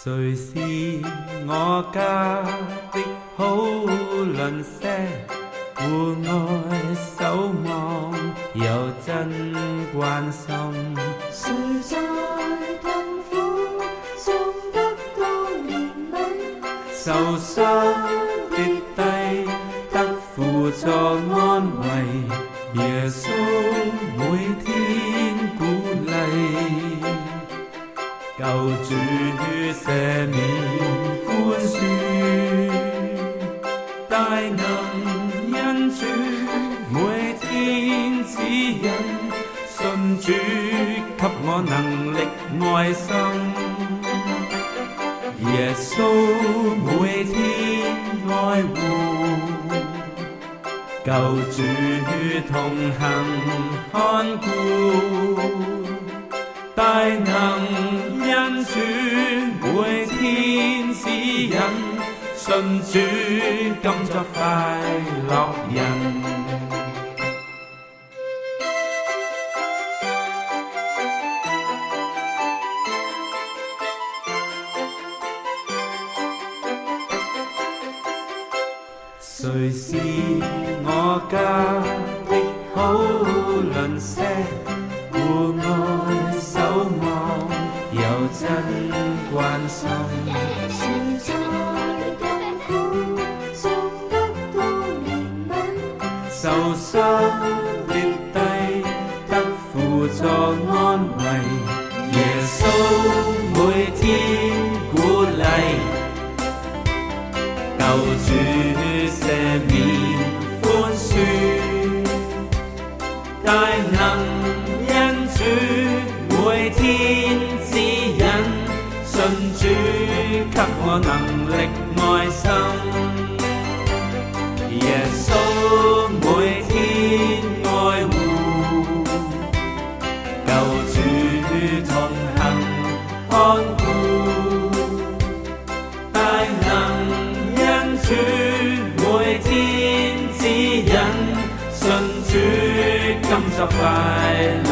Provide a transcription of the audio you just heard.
誰是我家的好鄰舍？戶外守望又真關心。誰在痛苦中得到憐憫？受傷跌低得輔助安慰，耶穌每天鼓勵。救主赦免寬恕，大能恩主每天指引，信主給我能力愛心。耶穌每天愛護，救主同行看顧，大能恩主每天指引，信主今作快樂人。誰是我家的好鄰舍？戶外守望又真關心。誰在痛苦中得到憐憫？受傷跌低得輔助安慰，耶穌每天鼓勵。救主赦免寬恕，大能恩主每天指引，信主給我能力愛心。耶穌每天愛護，救主同行看顧，大能主每天指引，信主今作快樂。